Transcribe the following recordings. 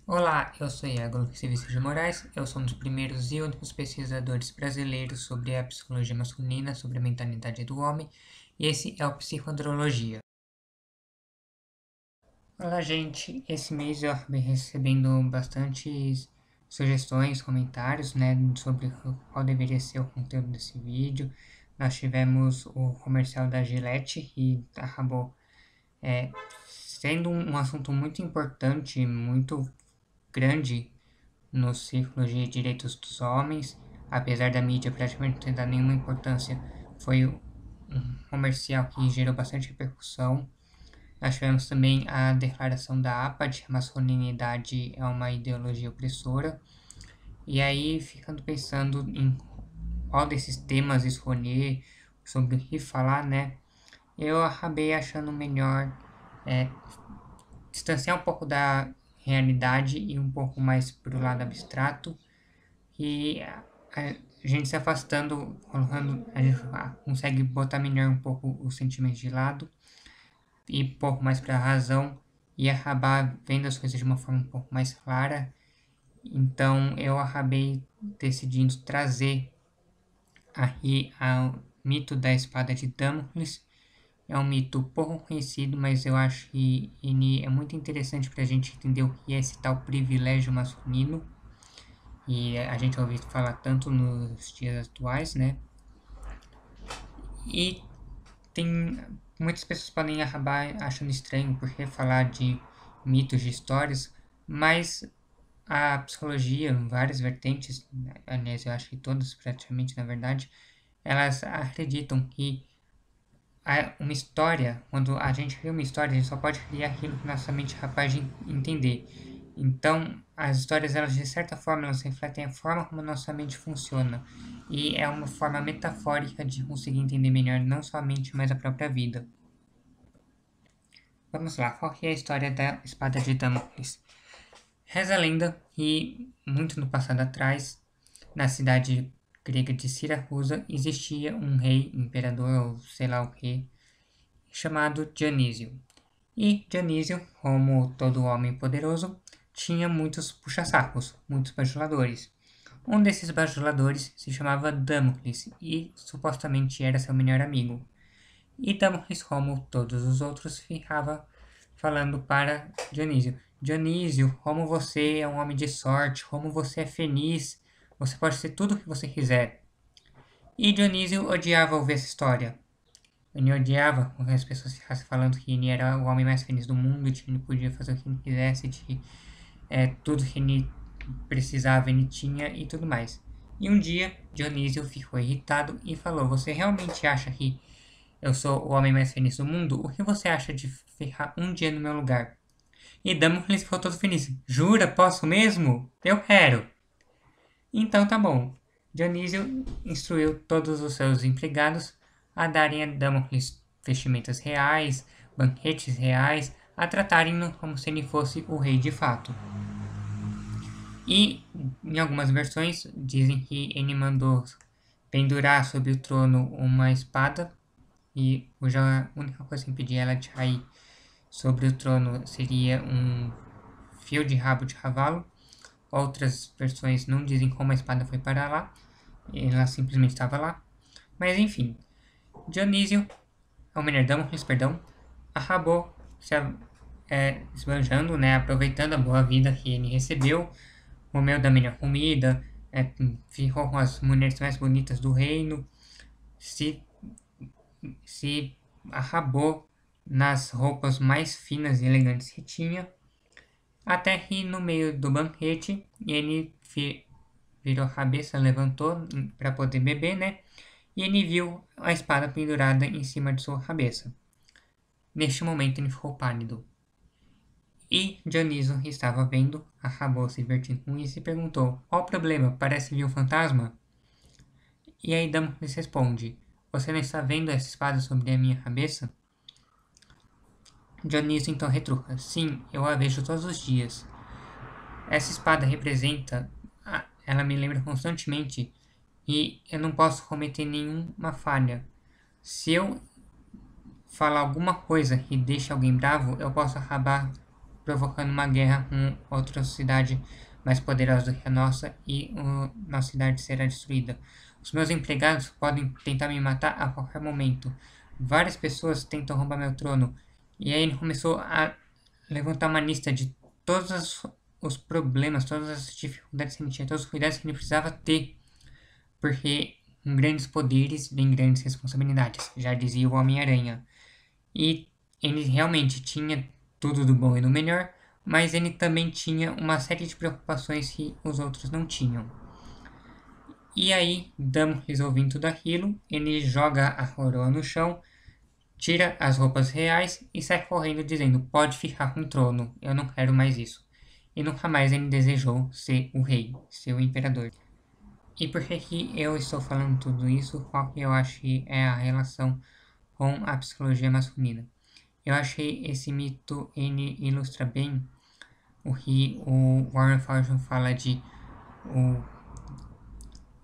Olá, eu sou Iago Lucas Vinícius de Moraes, eu sou um dos primeiros e únicos pesquisadores brasileiros sobre a psicologia masculina, sobre a mentalidade do homem, e esse é o Psicoandrologia. Olá, gente, esse mês eu acabei recebendo bastantes sugestões, comentários, né, sobre qual deveria ser o conteúdo desse vídeo. Nós tivemos o comercial da Gillette e acabou sendo um assunto muito importante, muito grande no círculo de direitos dos homens, apesar da mídia praticamente não ter dado nenhuma importância, foi um comercial que gerou bastante repercussão. Nós tivemos também a declaração da APA de que a masculinidade é uma ideologia opressora. E aí, ficando pensando em qual desses temas escolher, sobre o que falar, né? Eu acabei achando melhor é, distanciar um pouco da realidade e um pouco mais para o lado abstrato e a gente se afastando, colocando, a gente consegue botar melhor um pouco os sentimentos de lado e um pouco mais para a razão e acabar vendo as coisas de uma forma um pouco mais clara. Então eu acabei decidindo trazer aí o mito da espada de Damocles. É um mito pouco conhecido, mas eu acho que ele é muito interessante para a gente entender o que é esse tal privilégio masculino. E a gente ouve falar tanto nos dias atuais, né? E tem muitas pessoas podem acabar achando estranho porque falar de mitos, de histórias, mas a psicologia, várias vertentes, aliás, eu acho que todas praticamente, na verdade, elas acreditam que uma história, quando a gente cria uma história, a gente só pode criar aquilo que nossa mente é capaz de entender. Então, as histórias, elas de certa forma, elas refletem a forma como a nossa mente funciona. E é uma forma metafórica de conseguir entender melhor não só a mente, mas a própria vida. Vamos lá, qual que é a história da espada de Damocles? Reza a lenda que, muito no passado atrás, na cidade grega de Siracusa, existia um rei, imperador ou sei lá o que, chamado Dionísio. E Dionísio, como todo homem poderoso, tinha muitos puxa-sacos, muitos bajuladores. Um desses bajuladores se chamava Damocles e supostamente era seu melhor amigo. E Damocles, como todos os outros, ficava falando para Dionísio: Dionísio, como você é um homem de sorte, como você é feliz, você pode ser tudo o que você quiser. E Dionísio odiava ouvir essa história. Ele odiava quando as pessoas ficassem falando que ele era o homem mais feliz do mundo, que ele podia fazer o que ele quisesse, de tudo que ele precisava ele tinha e tudo mais. E um dia, Dionísio ficou irritado e falou: Você realmente acha que eu sou o homem mais feliz do mundo? O que você acha de ficar um dia no meu lugar? E Damocles ficou todo feliz. Jura? Posso mesmo? Eu quero. Então tá bom. Dionísio instruiu todos os seus empregados a darem a Damocles vestimentas reais, banquetes reais, a tratarem-no como se ele fosse o rei de fato. E, em algumas versões, dizem que ele mandou pendurar sobre o trono uma espada, e a única coisa que impedia ela de cair sobre o trono seria um fio de rabo de cavalo. Outras versões não dizem como a espada foi parar lá, ela simplesmente estava lá. Mas enfim, Dionísio, ou melhor, Damocles, perdão, acabou esbanjando, né, aproveitando a boa vida que ele recebeu, comeu da melhor comida, ficou com as mulheres mais bonitas do reino, se, se acabou nas roupas mais finas e elegantes que tinha, até que no meio do banquete ele virou a cabeça, levantou para poder beber, né? E ele viu a espada pendurada em cima de sua cabeça. Neste momento ele ficou pálido. E Dioniso estava vendo, acabou se divertindo com isso e perguntou: Qual o problema? Parece ver um fantasma? E aí Damocles responde: Você não está vendo essa espada sobre a minha cabeça? Dioniso então retruca: Sim, eu a vejo todos os dias. Essa espada representa. Ela me lembra constantemente e eu não posso cometer nenhuma falha. Se eu falar alguma coisa que deixe alguém bravo, eu posso acabar provocando uma guerra com outra cidade mais poderosa do que a nossa e nossa cidade será destruída. Os meus empregados podem tentar me matar a qualquer momento. Várias pessoas tentam roubar meu trono. E aí ele começou a levantar uma lista de todos os problemas, todas as dificuldades que ele tinha, todos os cuidados que ele precisava ter, porque com grandes poderes vem grandes responsabilidades, já dizia o Homem-Aranha. E ele realmente tinha tudo do bom e do melhor, mas ele também tinha uma série de preocupações que os outros não tinham. E aí, Damo resolvendo tudo aquilo, ele joga a coroa no chão, tira as roupas reais e sai correndo dizendo: pode ficar com o trono, eu não quero mais isso. E nunca mais ele desejou ser o rei, ser o imperador. E por que eu estou falando tudo isso? Qual que eu acho que é a relação com a psicologia masculina? Eu achei esse mito, ele ilustra bem o que o Warren Fortune fala de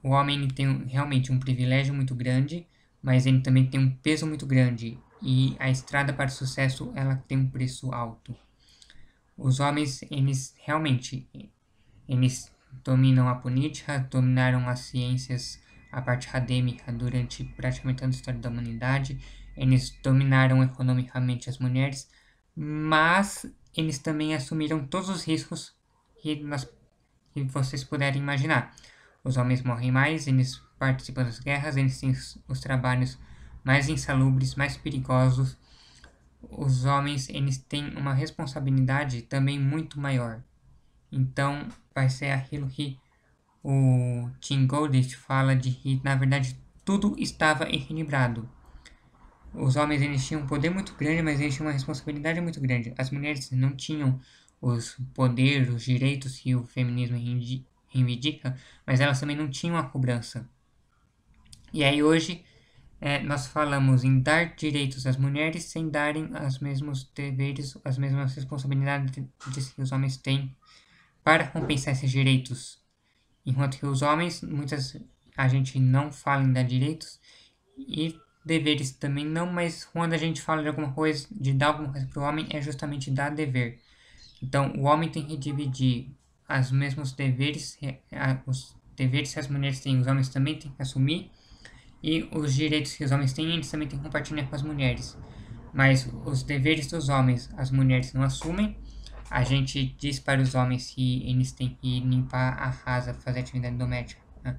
o homem tem realmente um privilégio muito grande, mas ele também tem um peso muito grande e a estrada para o sucesso ela tem um preço alto. Os homens, eles realmente, eles dominam a política, dominaram as ciências, a parte acadêmica durante praticamente toda a história da humanidade, eles dominaram economicamente as mulheres, mas eles também assumiram todos os riscos que vocês puderem imaginar. Os homens morrem mais, eles participam das guerras, eles têm os trabalhos mais insalubres, mais perigosos. Os homens, eles têm uma responsabilidade também muito maior. Então, vai ser aquilo que o Tim Goldich fala de que, na verdade, tudo estava equilibrado. Os homens, eles tinham um poder muito grande, mas eles tinham uma responsabilidade muito grande. As mulheres não tinham os poderes, os direitos que o feminismo reivindica, mas elas também não tinham a cobrança. E aí hoje nós falamos em dar direitos às mulheres sem darem os mesmos deveres, as mesmas responsabilidades que os homens têm para compensar esses direitos. Enquanto que os homens, a gente não fala em dar direitos e deveres também não, mas quando a gente fala de alguma coisa, de dar alguma coisa para o homem, é justamente dar dever. Então, o homem tem que dividir os mesmos deveres, os deveres que as mulheres têm, os homens também têm que assumir, e os direitos que os homens têm, eles também têm que compartilhar com as mulheres. Mas os deveres dos homens, as mulheres não assumem. A gente diz para os homens que eles têm que limpar a casa, fazer atividade doméstica, né?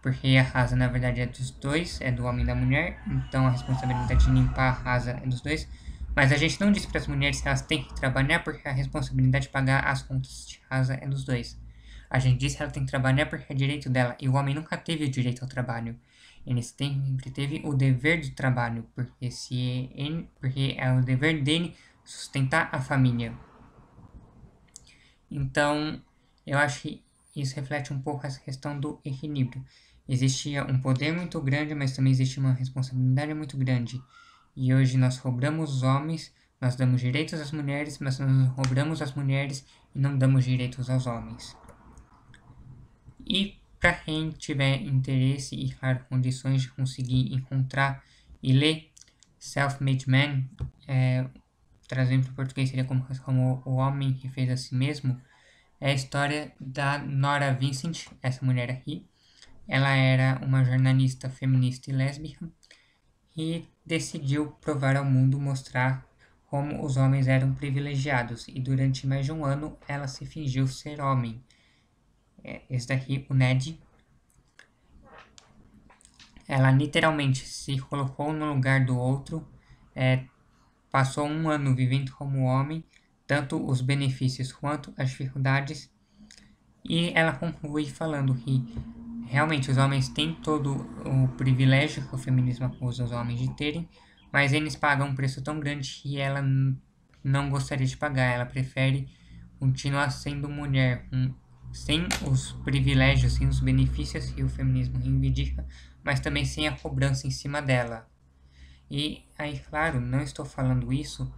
Porque a casa, na verdade, é dos dois, é do homem e da mulher, então a responsabilidade de limpar a casa é dos dois. Mas a gente não diz para as mulheres que elas têm que trabalhar porque a responsabilidade de pagar as contas de casa é dos dois. A gente diz que ela tem que trabalhar porque é direito dela, e o homem nunca teve o direito ao trabalho. Ele sempre teve o dever do trabalho, porque é o dever dele sustentar a família. Então, eu acho que isso reflete um pouco essa questão do equilíbrio. Existia um poder muito grande, mas também existia uma responsabilidade muito grande. E hoje nós cobramos os homens, nós damos direitos às mulheres, mas nós cobramos as mulheres e não damos direitos aos homens. E para quem tiver interesse e, claro, condições de conseguir encontrar e ler Self-Made Man, trazendo para o português seria como o homem que fez a si mesmo, é a história da Nora Vincent, essa mulher aqui. Ela era uma jornalista feminista e lésbica e decidiu provar ao mundo, mostrar como os homens eram privilegiados, e durante mais de um ano ela se fingiu ser homem. Esse daqui, o Ned, ela literalmente se colocou no lugar do outro, passou um ano vivendo como homem, tanto os benefícios quanto as dificuldades, e ela conclui falando que realmente os homens têm todo o privilégio que o feminismo acusa os homens de terem, mas eles pagam um preço tão grande que ela não gostaria de pagar. Ela prefere continuar sendo mulher, sem os privilégios, sem os benefícios que o feminismo reivindica, mas também sem a cobrança em cima dela. E aí, claro, não estou falando isso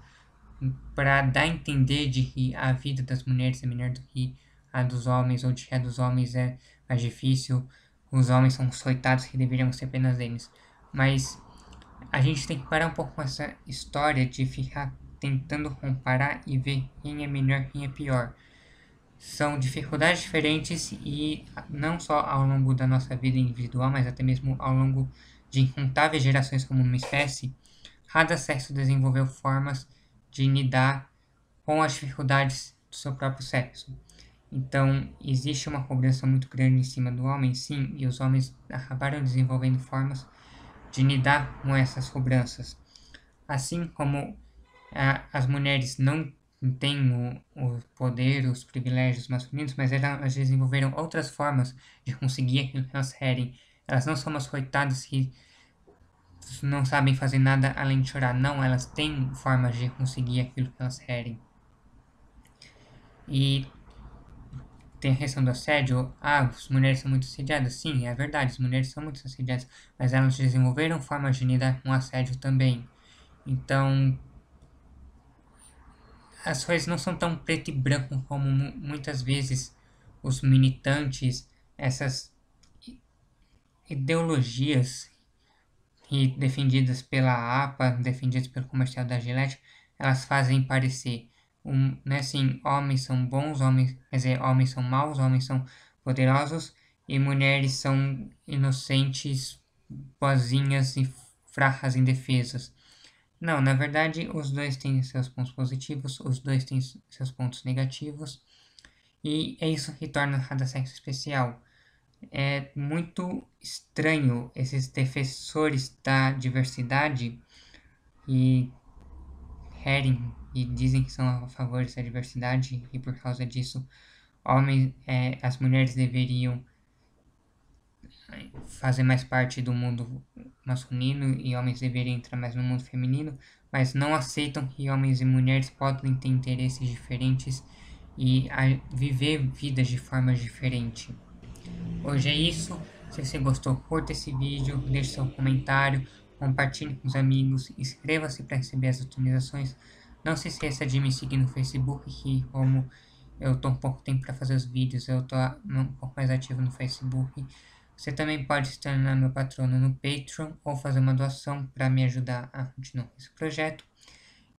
para dar a entender de que a vida das mulheres é melhor do que a dos homens, ou de que a dos homens é mais difícil, os homens são os coitados que deveriam ser apenas eles. Mas a gente tem que parar um pouco com essa história de ficar tentando comparar e ver quem é melhor, quem é pior. São dificuldades diferentes e não só ao longo da nossa vida individual, mas até mesmo ao longo de incontáveis gerações como uma espécie, cada sexo desenvolveu formas de lidar com as dificuldades do seu próprio sexo. Então, existe uma cobrança muito grande em cima do homem, sim, e os homens acabaram desenvolvendo formas de lidar com essas cobranças. Assim como as mulheres não têm o poder, os privilégios masculinos, mas elas desenvolveram outras formas de conseguir aquilo que elas querem. Elas não são umas coitadas que não sabem fazer nada além de chorar. Não, elas têm formas de conseguir aquilo que elas querem. E tem a questão do assédio. As mulheres são muito assediadas. Sim, é verdade, as mulheres são muito assediadas. Mas elas desenvolveram formas de lidar com o assédio também. Então, as coisas não são tão preto e branco como muitas vezes os militantes, essas ideologias e defendidas pela APA, defendidas pelo comercial da Gillette, elas fazem parecer. Né, assim, homens são bons, homens, quer dizer, homens são maus, homens são poderosos e mulheres são inocentes, boazinhas e fracas indefesas. Não, na verdade, os dois têm seus pontos positivos, os dois têm seus pontos negativos, e é isso que torna cada sexo especial. É muito estranho esses defensores da diversidade e querem e dizem que são a favor da diversidade e por causa disso as mulheres deveriam fazer mais parte do mundo masculino e homens deveriam entrar mais no mundo feminino, mas não aceitam que homens e mulheres podem ter interesses diferentes e viver vidas de forma diferente. Hoje é isso. Se você gostou, curta esse vídeo, deixe seu comentário, compartilhe com os amigos, inscreva-se para receber as atualizações. Não se esqueça de me seguir no Facebook, que como eu tô um pouco tempo para fazer os vídeos, eu tô um pouco mais ativo no Facebook. Você também pode se tornar meu patrono no Patreon ou fazer uma doação para me ajudar a continuar esse projeto.